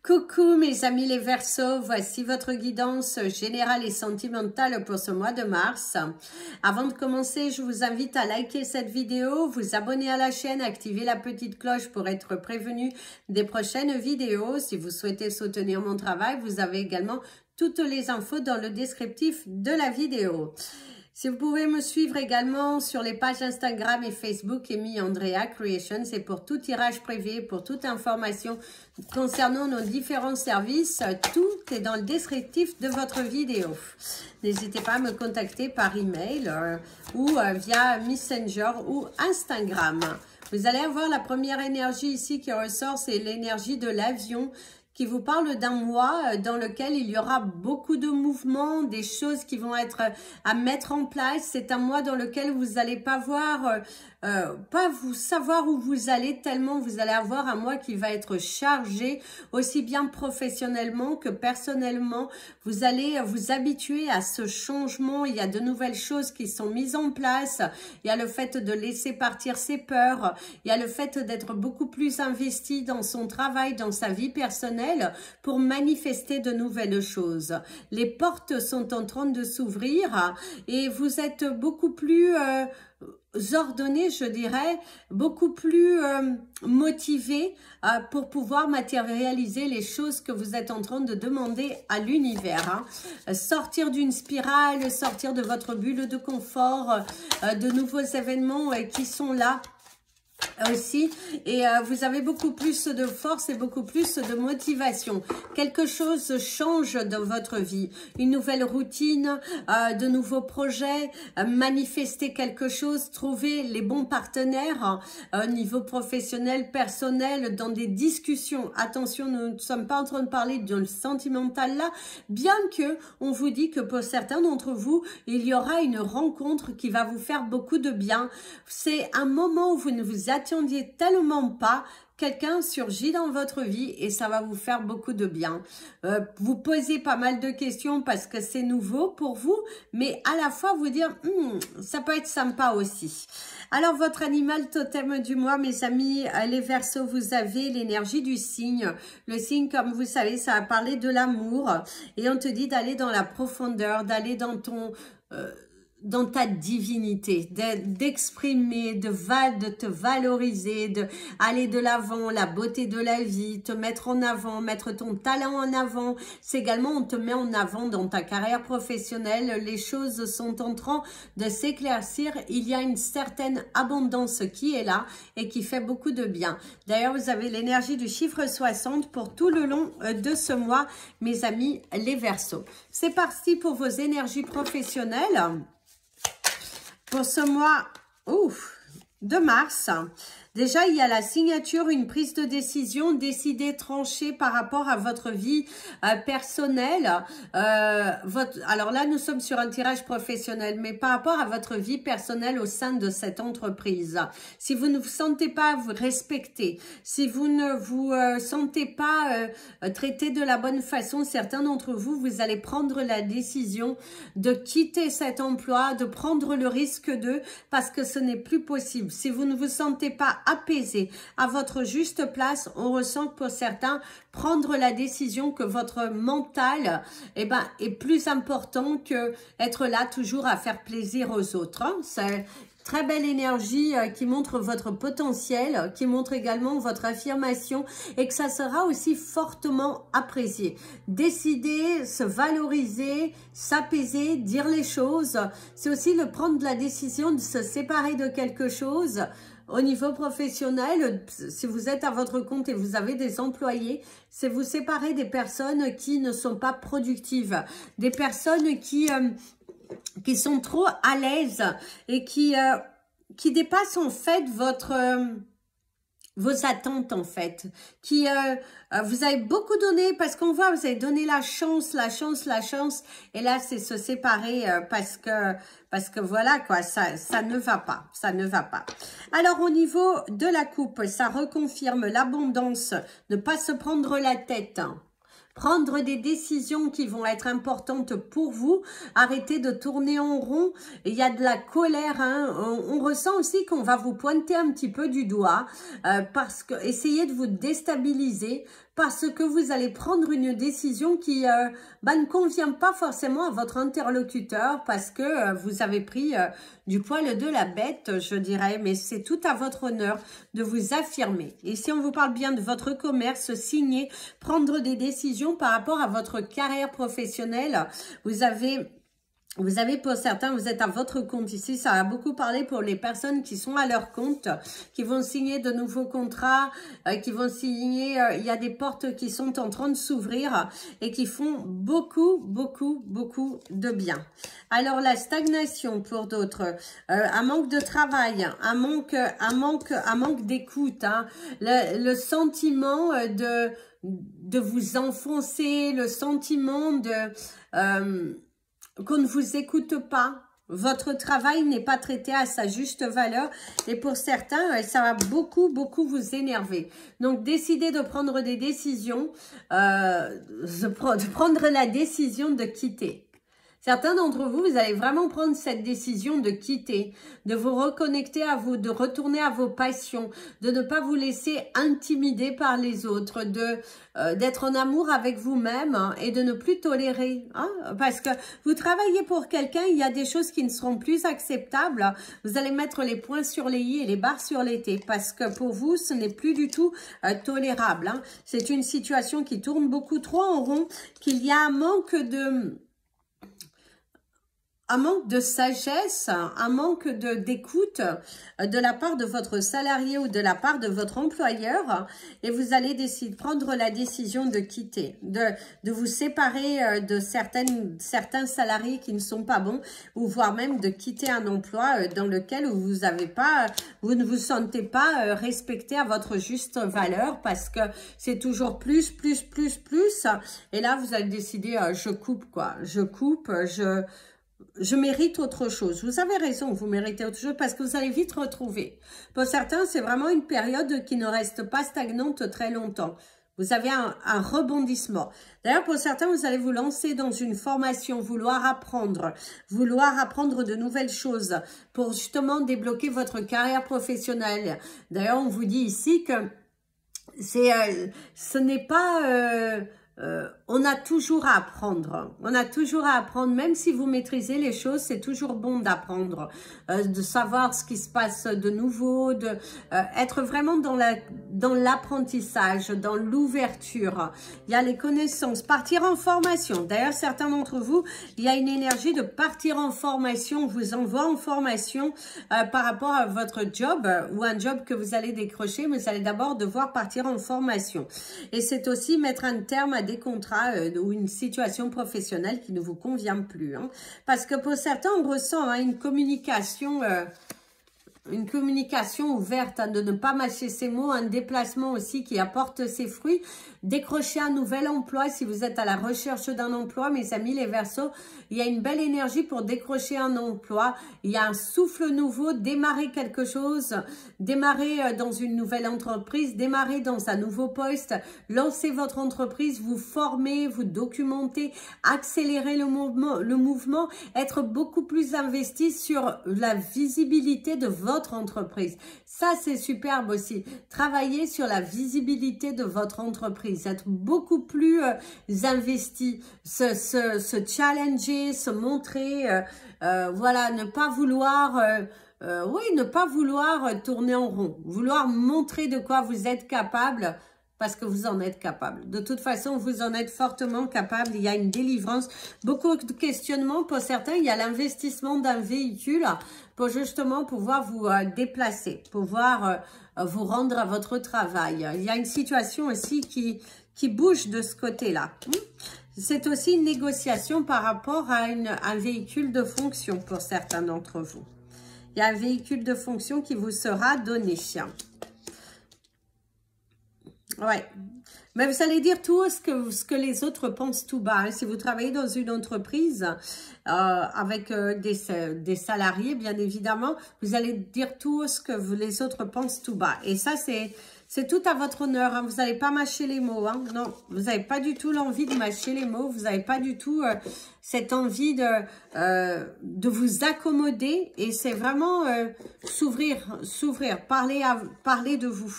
Coucou mes amis les Verseaux, voici votre guidance générale et sentimentale pour ce mois de mars. Avant de commencer, je vous invite à liker cette vidéo, vous abonner à la chaîne, activer la petite cloche pour être prévenu des prochaines vidéos. Si vous souhaitez soutenir mon travail, vous avez également toutes les infos dans le descriptif de la vidéo. Si vous pouvez me suivre également sur les pages Instagram et Facebook Amy Andrea Creation, c'est pour tout tirage privé, pour toute information concernant nos différents services. Tout est dans le descriptif de votre vidéo. N'hésitez pas à me contacter par email ou via Messenger ou Instagram. Vous allez avoir la première énergie ici qui ressort, c'est l'énergie de l'avion, qui vous parle d'un mois dans lequel il y aura beaucoup de mouvements, des choses qui vont être à mettre en place. C'est un mois dans lequel vous n'allez pas voir, pas vous savoir où vous allez, tellement vous allez avoir un mois qui va être chargé, aussi bien professionnellement que personnellement. Vous allez vous habituer à ce changement. Il y a de nouvelles choses qui sont mises en place. Il y a le fait de laisser partir ses peurs. Il y a le fait d'être beaucoup plus investi dans son travail, dans sa vie personnelle, pour manifester de nouvelles choses. Les portes sont en train de s'ouvrir et vous êtes beaucoup plus ordonné, je dirais, beaucoup plus motivé pour pouvoir matérialiser les choses que vous êtes en train de demander à l'univers. Sortir d'une spirale, sortir de votre bulle de confort, de nouveaux événements qui sont là aussi, et vous avez beaucoup plus de force et beaucoup plus de motivation. Quelque chose change dans votre vie, une nouvelle routine, de nouveaux projets, manifester quelque chose, trouver les bons partenaires au niveau professionnel, personnel, dans des discussions. Attention, nous ne sommes pas en train de parler de sentimental là, bien que on vous dit que pour certains d'entre vous, il y aura une rencontre qui va vous faire beaucoup de bien. C'est un moment où vous ne vous attendiez tellement pas, quelqu'un surgit dans votre vie et ça va vous faire beaucoup de bien. Vous posez pas mal de questions parce que c'est nouveau pour vous, mais à la fois vous dire ça peut être sympa aussi. Alors votre animal totem du mois, mes amis les Verseaux, vous avez l'énergie du cygne. Le cygne, comme vous savez, ça va parler de l'amour et on te dit d'aller dans la profondeur, d'aller dans ton dans ta divinité, d'exprimer, de te valoriser, d'aller de l'avant, la beauté de la vie, te mettre en avant, mettre ton talent en avant. C'est également, on te met en avant dans ta carrière professionnelle. Les choses sont en train de s'éclaircir. Il y a une certaine abondance qui est là et qui fait beaucoup de bien. D'ailleurs, vous avez l'énergie du chiffre 60 pour tout le long de ce mois, mes amis les Verseaux. C'est parti pour vos énergies professionnelles. Pour ce mois de mars, déjà il y a la signature, une prise de décision, décider, trancher par rapport à votre vie personnelle. Alors là, nous sommes sur un tirage professionnel, mais par rapport à votre vie personnelle au sein de cette entreprise. Si vous ne vous sentez pas respecté, si vous ne vous sentez pas traité de la bonne façon, certains d'entre vous, vous allez prendre la décision de quitter cet emploi, de prendre le risque parce que ce n'est plus possible. Si vous ne vous sentez pas apaisé à votre juste place, on ressent que pour certains, prendre la décision que votre mental est plus important que être là toujours à faire plaisir aux autres. C'est très belle énergie qui montre votre potentiel, qui montre également votre affirmation et que ça sera aussi fortement apprécié. Décider, se valoriser, s'apaiser, dire les choses, c'est aussi le prendre la décision de se séparer de quelque chose. Au niveau professionnel, si vous êtes à votre compte et vous avez des employés, c'est vous séparer des personnes qui ne sont pas productives, des personnes qui sont trop à l'aise et qui dépassent en fait vos attentes en fait, qui vous avez beaucoup donné parce qu'on voit vous avez donné la chance et là c'est se séparer parce que voilà quoi, ça ne va pas, ça ne va pas. Alors au niveau de la coupe, ça reconfirme l'abondance, ne pas se prendre la tête. Prendre des décisions qui vont être importantes pour vous. Arrêtez de tourner en rond. Il y a de la colère. On ressent aussi qu'on va vous pointer un petit peu du doigt parce que essayez de vous déstabiliser parce que vous allez prendre une décision qui ne convient pas forcément à votre interlocuteur parce que vous avez pris du poil de la bête, je dirais, mais c'est tout à votre honneur de vous affirmer. Et si on vous parle bien de votre commerce, signer, prendre des décisions par rapport à votre carrière professionnelle, vous avez pour certains, vous êtes à votre compte ici, ça a beaucoup parlé pour les personnes qui sont à leur compte, qui vont signer de nouveaux contrats, qui vont signer, il y a des portes qui sont en train de s'ouvrir et qui font beaucoup de bien. Alors la stagnation pour d'autres, un manque de travail, un manque d'écoute, hein, le sentiment de vous enfoncer, le sentiment de qu'on ne vous écoute pas. Votre travail n'est pas traité à sa juste valeur et pour certains, ça va beaucoup vous énerver. Donc, décidez de prendre des décisions, de prendre la décision de quitter. Certains d'entre vous, vous allez vraiment prendre cette décision de quitter, de vous reconnecter à vous, de retourner à vos passions, de ne pas vous laisser intimider par les autres, d'être en amour avec vous-même hein, et de ne plus tolérer. Hein, parce que vous travaillez pour quelqu'un, il y a des choses qui ne seront plus acceptables. Vous allez mettre les points sur les i et les barres sur les t parce que pour vous, ce n'est plus du tout tolérable. Hein. C'est une situation qui tourne beaucoup trop en rond, qu'il y a un manque de sagesse, un manque d'écoute de la part de votre salarié ou de la part de votre employeur et vous allez décider de prendre la décision de quitter, de vous séparer de certains salariés qui ne sont pas bons ou voire même de quitter un emploi dans lequel vous ne vous sentez pas respecté à votre juste valeur parce que c'est toujours plus et là vous allez décider je coupe quoi, je mérite autre chose. Vous avez raison, vous méritez autre chose parce que vous allez vite retrouver. Pour certains, c'est vraiment une période qui ne reste pas stagnante très longtemps. Vous avez un rebondissement. D'ailleurs, pour certains, vous allez vous lancer dans une formation, vouloir apprendre de nouvelles choses pour justement débloquer votre carrière professionnelle. D'ailleurs, on vous dit ici que ce n'est pas... on a toujours à apprendre. On a toujours à apprendre. Même si vous maîtrisez les choses, c'est toujours bon d'apprendre, de savoir ce qui se passe de nouveau, être vraiment dans l'apprentissage, dans l'ouverture. Il y a les connaissances, partir en formation. D'ailleurs, certains d'entre vous, il y a une énergie de partir en formation. On vous envoie en formation par rapport à votre job ou un job que vous allez décrocher, mais vous allez d'abord devoir partir en formation. Et c'est aussi mettre un terme à des contrats ou une situation professionnelle qui ne vous convient plus. Hein. Parce que pour certains, on ressent hein, une communication ouverte, hein, de ne pas mâcher ses mots, un déplacement aussi qui apporte ses fruits, décrocher un nouvel emploi si vous êtes à la recherche d'un emploi, mes amis les Verseaux, il y a une belle énergie pour décrocher un emploi, il y a un souffle nouveau, démarrer quelque chose, démarrer dans une nouvelle entreprise, démarrer dans un nouveau poste, lancer votre entreprise, vous former, vous documenter, accélérer le mouvement, être beaucoup plus investi sur la visibilité de votre entreprise. Ça, c'est superbe aussi. Travailler sur la visibilité de votre entreprise, être beaucoup plus investi, se challenger, se montrer, voilà, ne pas vouloir... ne pas vouloir tourner en rond, vouloir montrer de quoi vous êtes capable parce que vous en êtes capable. De toute façon, vous en êtes fortement capable. Il y a une délivrance, beaucoup de questionnements. Pour certains, il y a l'investissement d'un véhicule pour justement pouvoir vous déplacer, pouvoir vous rendre à votre travail. Il y a une situation aussi qui bouge de ce côté-là. C'est aussi une négociation par rapport à un véhicule de fonction pour certains d'entre vous. Il y a un véhicule de fonction qui vous sera donné. Ouais. Mais vous allez dire tout ce que les autres pensent tout bas. Hein. Si vous travaillez dans une entreprise avec des salariés, bien évidemment, vous allez dire tout ce que les autres pensent tout bas. Et ça, c'est tout à votre honneur. Hein. Vous n'allez pas mâcher les mots. Hein. Non, vous n'avez pas du tout l'envie de mâcher les mots. Vous n'avez pas du tout cette envie de vous accommoder. Et c'est vraiment s'ouvrir, parler de vous.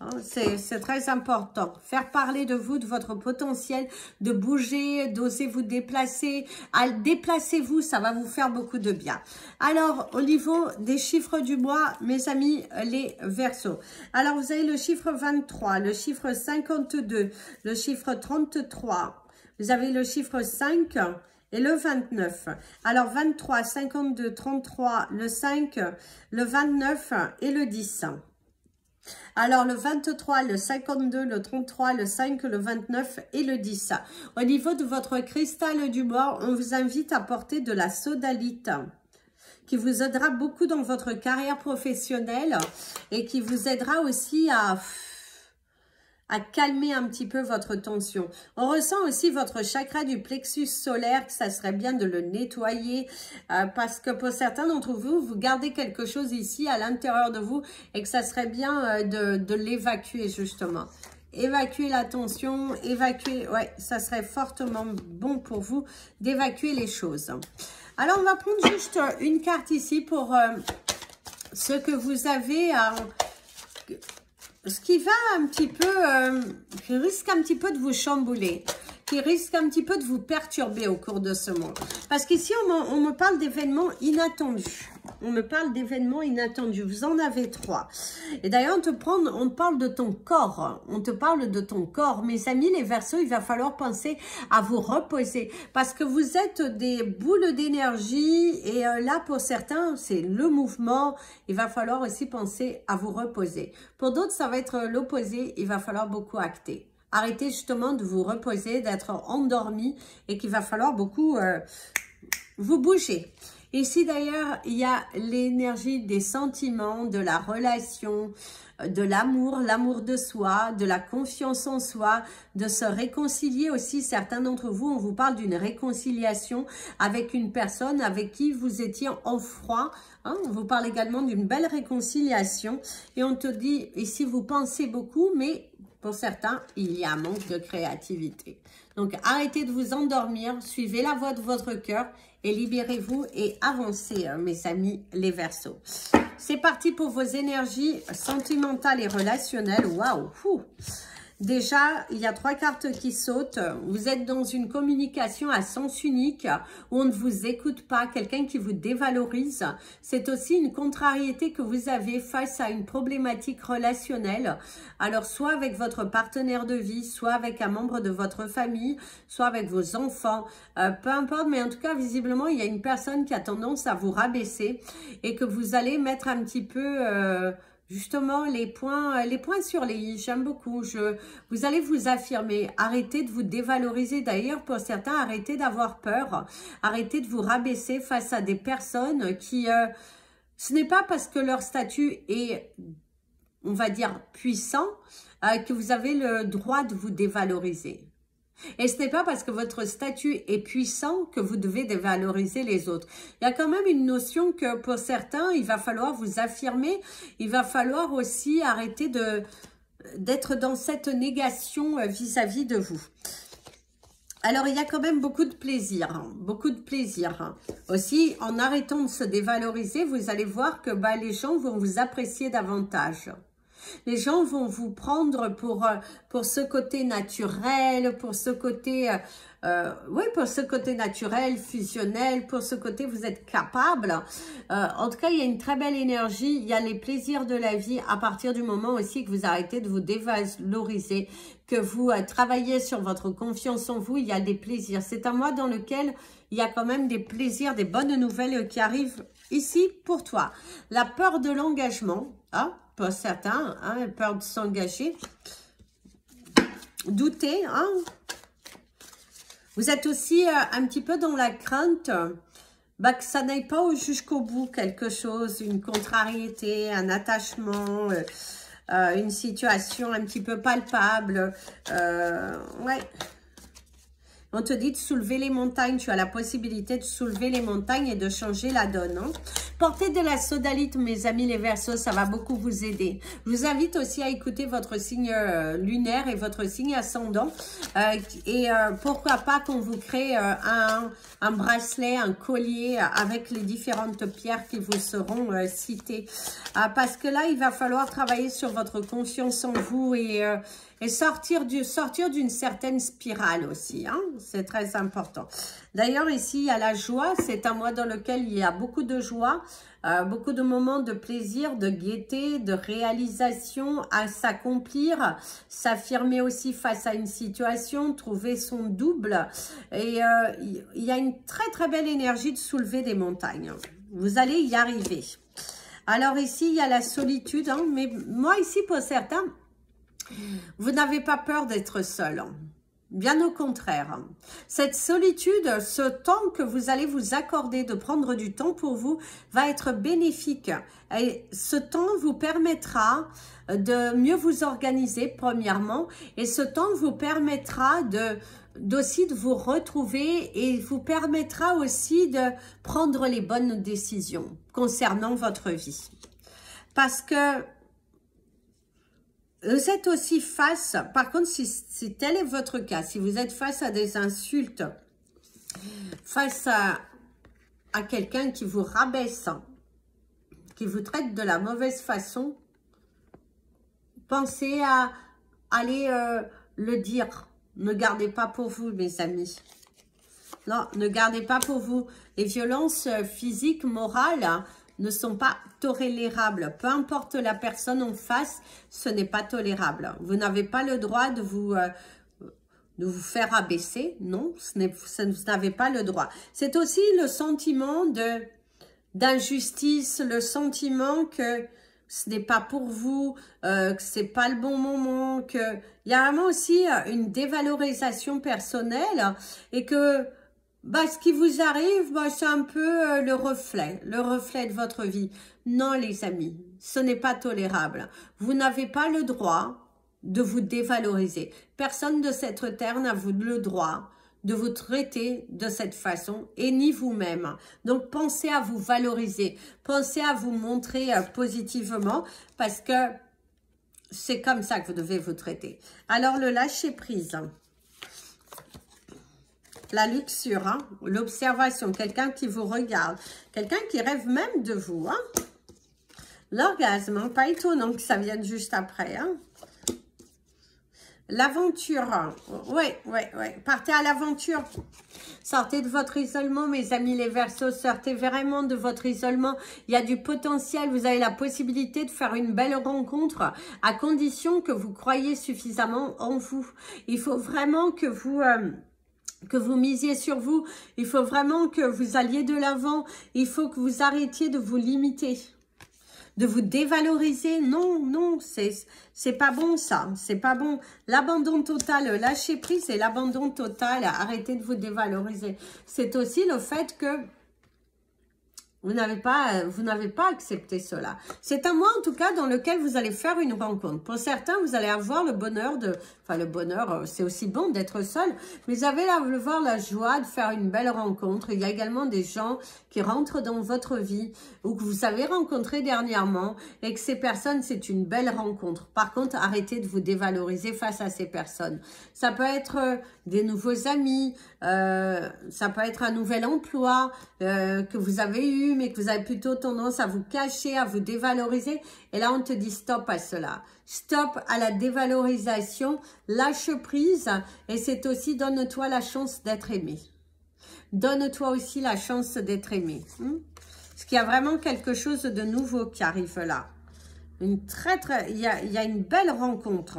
Hein, c'est très important. Faire parler de vous, de votre potentiel, de bouger, d'oser vous déplacer. Déplacez-vous, ça va vous faire beaucoup de bien. Alors, au niveau des chiffres du mois, mes amis, les Verseaux. Alors, vous avez le chiffre 23, le chiffre 52, le chiffre 33. Vous avez le chiffre 5 et le 29. Alors, 23, 52, 33, le 5, le 29 et le 10. Alors, le 23, le 52, le 33, le 5, le 29 et le 10. Au niveau de votre cristal du mois, on vous invite à porter de la sodalite qui vous aidera beaucoup dans votre carrière professionnelle et qui vous aidera aussi à calmer un petit peu votre tension. On ressent aussi votre chakra du plexus solaire, que ça serait bien de le nettoyer parce que pour certains d'entre vous, vous gardez quelque chose ici à l'intérieur de vous et que ça serait bien de l'évacuer justement. Évacuer la tension, évacuer, ouais, ça serait fortement bon pour vous d'évacuer les choses. Alors, on va prendre juste une carte ici pour ce que vous avez ce qui va un petit peu, qui risque un petit peu de vous chambouler, qui risque un petit peu de vous perturber au cours de ce mois. Parce qu'ici, on me parle d'événements inattendus. On me parle d'événements inattendus. Vous en avez 3. Et d'ailleurs, on te parle de ton corps. On te parle de ton corps. Mes amis, les Verseaux, il va falloir penser à vous reposer. Parce que vous êtes des boules d'énergie. Et là, pour certains, c'est le mouvement. Il va falloir aussi penser à vous reposer. Pour d'autres, ça va être l'opposé. Il va falloir beaucoup acter. Arrêtez justement de vous reposer, d'être endormi. Et qu'il va falloir beaucoup vous bouger. Ici, d'ailleurs, il y a l'énergie des sentiments, de la relation, de l'amour de soi, de la confiance en soi, de se réconcilier aussi. Certains d'entre vous, on vous parle d'une réconciliation avec une personne avec qui vous étiez en froid. Hein, on vous parle également d'une belle réconciliation. Et on te dit, ici, vous pensez beaucoup, mais pour certains, il y a un manque de créativité. Donc, arrêtez de vous endormir, suivez la voie de votre cœur et libérez-vous et avancez, mes amis, les Verseaux. C'est parti pour vos énergies sentimentales et relationnelles. Waouh! Déjà, il y a 3 cartes qui sautent. Vous êtes dans une communication à sens unique où on ne vous écoute pas, quelqu'un qui vous dévalorise. C'est aussi une contrariété que vous avez face à une problématique relationnelle. Alors, soit avec votre partenaire de vie, soit avec un membre de votre famille, soit avec vos enfants. Peu importe, mais en tout cas, visiblement, il y a une personne qui a tendance à vous rabaisser et que vous allez mettre un petit peu... justement, les points sur les i, j'aime beaucoup. Vous allez vous affirmer, arrêtez de vous dévaloriser. D'ailleurs, pour certains, arrêtez d'avoir peur, arrêtez de vous rabaisser face à des personnes qui... ce n'est pas parce que leur statut est, on va dire, puissant, que vous avez le droit de vous dévaloriser. Et ce n'est pas parce que votre statut est puissant que vous devez dévaloriser les autres. Il y a quand même une notion que pour certains, il va falloir vous affirmer. Il va falloir aussi arrêter d'être dans cette négation vis-à-vis de vous. Alors, il y a quand même beaucoup de plaisir. Hein, beaucoup de plaisir. Hein. Aussi, en arrêtant de se dévaloriser, vous allez voir que les gens vont vous apprécier davantage. Les gens vont vous prendre pour ce côté naturel, pour ce côté, oui, pour ce côté naturel, fusionnel, pour ce côté vous êtes capable. En tout cas, il y a une très belle énergie, il y a les plaisirs de la vie à partir du moment aussi que vous arrêtez de vous dévaloriser, que vous travaillez sur votre confiance en vous, il y a des plaisirs. C'est un mois dans lequel il y a quand même des plaisirs, des bonnes nouvelles qui arrivent ici pour toi. La peur de l'engagement, hein, pour certains, hein, peur de s'engager, douter, hein. Vous êtes aussi un petit peu dans la crainte que ça n'aille pas jusqu'au bout quelque chose, une contrariété, un attachement, une situation un petit peu palpable. Ouais. On te dit de soulever les montagnes. Tu as la possibilité de soulever les montagnes et de changer la donne. Hein. Portez de la sodalite, mes amis les Verseaux, ça va beaucoup vous aider. Je vous invite aussi à écouter votre signe lunaire et votre signe ascendant. Pourquoi pas qu'on vous crée un bracelet, un collier avec les différentes pierres qui vous seront citées. Parce que là, il va falloir travailler sur votre confiance en vous et sortir d'une certaine spirale aussi. Hein. C'est très important. D'ailleurs, ici, il y a la joie. C'est un mois dans lequel il y a beaucoup de joie, beaucoup de moments de plaisir, de gaieté, de réalisation à s'accomplir, s'affirmer aussi face à une situation, trouver son double. Et il y a une très, très belle énergie de soulever des montagnes. Vous allez y arriver. Alors ici, il y a la solitude. Hein, mais moi, ici, pour certains, vous n'avez pas peur d'être seul. Bien au contraire. Cette solitude, ce temps que vous allez vous accorder de prendre du temps pour vous, va être bénéfique. Et ce temps vous permettra de mieux vous organiser, premièrement. Et ce temps vous permettra aussi de vous retrouver et vous permettra aussi de prendre les bonnes décisions concernant votre vie. Parce que vous êtes aussi face, par contre, si tel est votre cas, si vous êtes face à des insultes, face à quelqu'un qui vous rabaisse, qui vous traite de la mauvaise façon, pensez à aller le dire. Ne gardez pas pour vous, mes amis. Non, ne gardez pas pour vous. Les violences physiques, morales, ne sont pas tolérables. Peu importe la personne en face, ce n'est pas tolérable. Vous n'avez pas le droit de vous faire abaisser. Non, vous n'avez pas le droit. C'est aussi le sentiment d'injustice, le sentiment que ce n'est pas pour vous, que ce n'est pas le bon moment, qu'il y a vraiment aussi une dévalorisation personnelle et que ce qui vous arrive, c'est un peu le reflet de votre vie. Non, les amis, ce n'est pas tolérable. Vous n'avez pas le droit de vous dévaloriser. Personne de cette terre n'a le droit de vous traiter de cette façon et ni vous-même. Donc, pensez à vous valoriser. Pensez à vous montrer positivement parce que c'est comme ça que vous devez vous traiter. Alors, le lâcher-prise. La luxure, hein, l'observation, quelqu'un qui vous regarde, quelqu'un qui rêve même de vous. Hein. L'orgasme, hein, pas étonnant que ça vienne juste après. Hein. L'aventure, ouais. Partez à l'aventure. Sortez de votre isolement, mes amis les Verseaux. Sortez vraiment de votre isolement. Il y a du potentiel. Vous avez la possibilité de faire une belle rencontre à condition que vous croyez suffisamment en vous. Il faut vraiment que vous misiez sur vous, il faut vraiment que vous alliez de l'avant, il faut que vous arrêtiez de vous limiter, de vous dévaloriser. Non, c'est pas bon ça, c'est pas bon. L'abandon total, lâcher prise et l'abandon total, arrêtez de vous dévaloriser. C'est aussi le fait que vous n'avez pas accepté cela. C'est un mois en tout cas dans lequel vous allez faire une rencontre. Pour certains, vous allez avoir le bonheur le bonheur, c'est aussi bon d'être seul, mais vous allez avoir la joie de faire une belle rencontre. Il y a également des gens qui rentrent dans votre vie ou que vous avez rencontré dernièrement et que ces personnes, c'est une belle rencontre. Par contre, arrêtez de vous dévaloriser face à ces personnes. Ça peut être des nouveaux amis, ça peut être un nouvel emploi que vous avez eu, mais que vous avez plutôt tendance à vous cacher, à vous dévaloriser. Et là, on te dit stop à cela. Stop à la dévalorisation, lâche prise. Et c'est aussi donne-toi la chance d'être aimé. Donne-toi aussi la chance d'être aimé. Parce qu'il y a vraiment quelque chose de nouveau qui arrive là. Il y a une belle rencontre.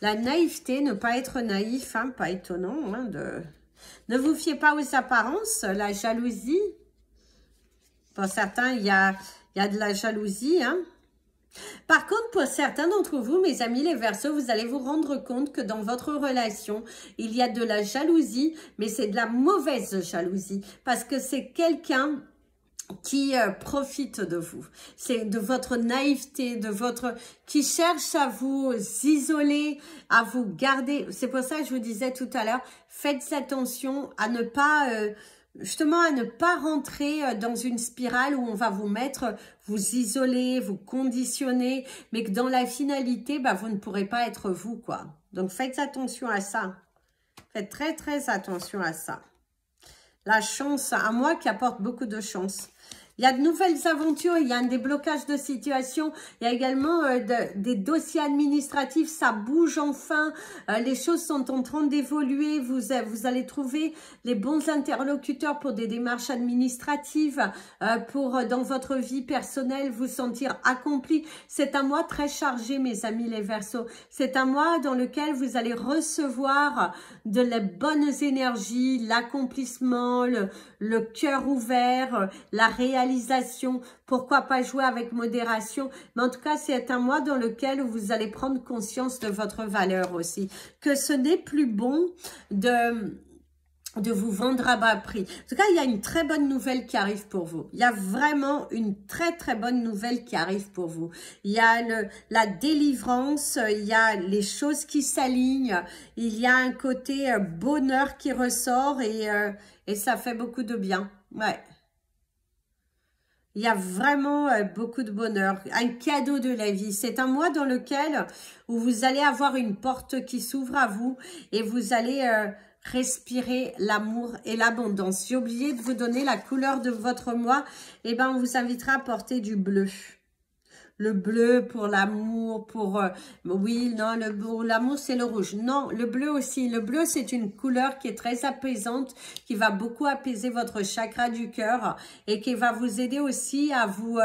La naïveté, ne pas être naïf, hein, pas étonnant. Hein, Ne vous fiez pas aux apparences, la jalousie. Pour certains, il y a de la jalousie. Hein. Par contre, pour certains d'entre vous, mes amis les Verseaux, vous allez vous rendre compte que dans votre relation, il y a de la jalousie, mais c'est de la mauvaise jalousie. Parce que c'est quelqu'un qui profite de vous. C'est de votre naïveté, de votre... qui cherche à vous isoler, à vous garder. C'est pour ça que je vous disais tout à l'heure, faites attention à ne pas... justement, à ne pas rentrer dans une spirale où on va vous mettre, vous isoler, vous conditionner, mais que dans la finalité, bah, vous ne pourrez pas être vous, quoi. Donc, faites attention à ça. Faites très, très attention à ça. La chance, à moi, qui apporte beaucoup de chance. Il y a de nouvelles aventures, il y a un déblocage de situation, il y a également des dossiers administratifs, ça bouge enfin, les choses sont en train d'évoluer, vous allez trouver les bons interlocuteurs pour des démarches administratives, pour dans votre vie personnelle vous sentir accompli. C'est un mois très chargé mes amis les Verseaux, c'est un mois dans lequel vous allez recevoir de les bonnes énergies, l'accomplissement, le cœur ouvert, la réalisation. Pourquoi pas jouer avec modération, mais en tout cas c'est un mois dans lequel vous allez prendre conscience de votre valeur aussi, que ce n'est plus bon de vous vendre à bas prix. En tout cas, il y a une très bonne nouvelle qui arrive pour vous. Il y a vraiment une très très bonne nouvelle qui arrive pour vous. Il y a la délivrance, il y a les choses qui s'alignent, il y a un côté bonheur qui ressort et ça fait beaucoup de bien. Ouais. Il y a vraiment beaucoup de bonheur, un cadeau de la vie. C'est un mois dans lequel où vous allez avoir une porte qui s'ouvre à vous et vous allez respirer l'amour et l'abondance. J'ai oublié de vous donner la couleur de votre mois. Eh bien, on vous invitera à porter du bleu. Le bleu pour l'amour, pour... oui, non, l'amour, c'est le rouge. Non, le bleu aussi. Le bleu, c'est une couleur qui est très apaisante, qui va beaucoup apaiser votre chakra du cœur et qui va vous aider aussi à vous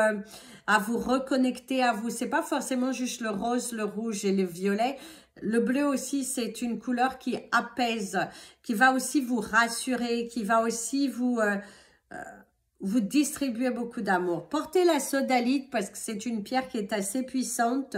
reconnecter à vous. C'est pas forcément juste le rose, le rouge et le violet. Le bleu aussi, c'est une couleur qui apaise, qui va aussi vous rassurer, qui va aussi vous distribuez beaucoup d'amour. Portez la sodalite parce que c'est une pierre qui est assez puissante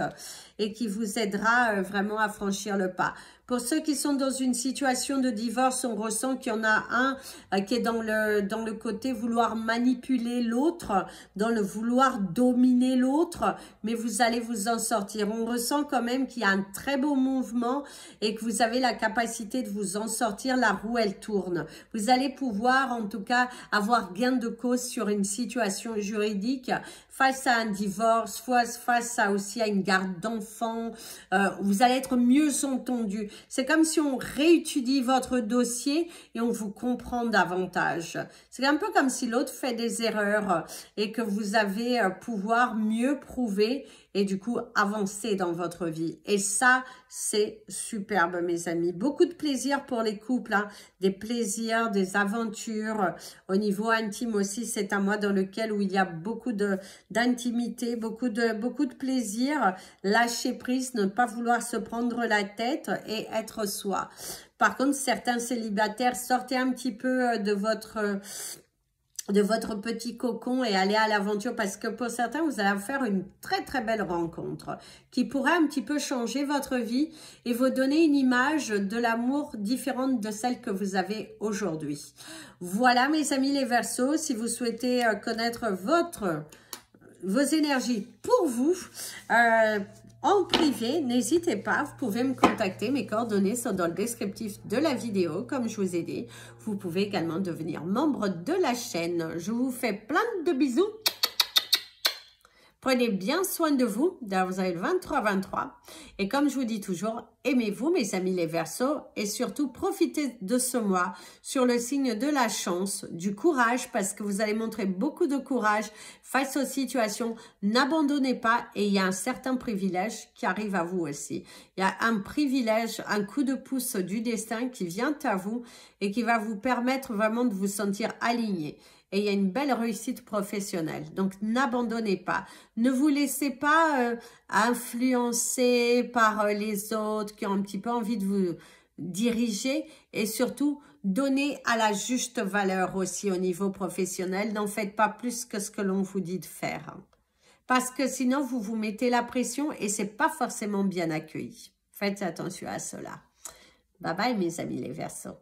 et qui vous aidera vraiment à franchir le pas. Pour ceux qui sont dans une situation de divorce, on ressent qu'il y en a un qui est dans le côté vouloir manipuler l'autre, dans le vouloir dominer l'autre, mais vous allez vous en sortir. On ressent quand même qu'il y a un très beau mouvement et que vous avez la capacité de vous en sortir. La roue, elle tourne. Vous allez pouvoir, en tout cas, avoir gain de cause sur une situation juridique face à un divorce, face à aussi à une garde d'enfants. Vous allez être mieux entendu. C'est comme si on réétudie votre dossier et on vous comprend davantage. C'est un peu comme si l'autre fait des erreurs et que vous avez pouvoir mieux prouver et du coup avancer dans votre vie. Et ça, c'est superbe mes amis. Beaucoup de plaisir pour les couples, hein. Des plaisirs, des aventures. Au niveau intime aussi, c'est un mois dans lequel où il y a beaucoup d'intimité, beaucoup de plaisir. Lâcher prise, ne pas vouloir se prendre la tête et être soi. Par contre, certains célibataires, sortez un petit peu de votre petit cocon et aller à l'aventure parce que pour certains, vous allez faire une très très belle rencontre qui pourrait un petit peu changer votre vie et vous donner une image de l'amour différente de celle que vous avez aujourd'hui. Voilà mes amis les Verseaux, si vous souhaitez connaître vos énergies pour vous, en privé, n'hésitez pas, vous pouvez me contacter, mes coordonnées sont dans le descriptif de la vidéo, comme je vous ai dit. Vous pouvez également devenir membre de la chaîne. Je vous fais plein de bisous. Prenez bien soin de vous. D'ailleurs, vous avez le 23-23. Et comme je vous dis toujours, aimez-vous, mes amis les Verseaux. Et surtout, profitez de ce mois sur le signe de la chance, du courage, parce que vous allez montrer beaucoup de courage face aux situations. N'abandonnez pas et il y a un certain privilège qui arrive à vous aussi. Il y a un privilège, un coup de pouce du destin qui vient à vous et qui va vous permettre vraiment de vous sentir aligné. Et il y a une belle réussite professionnelle. Donc, n'abandonnez pas. Ne vous laissez pas influencer par les autres qui ont un petit peu envie de vous diriger. Et surtout, donnez à la juste valeur aussi au niveau professionnel. N'en faites pas plus que ce que l'on vous dit de faire. Parce que sinon, vous vous mettez la pression et ce n'est pas forcément bien accueilli. Faites attention à cela. Bye bye mes amis les Verseaux.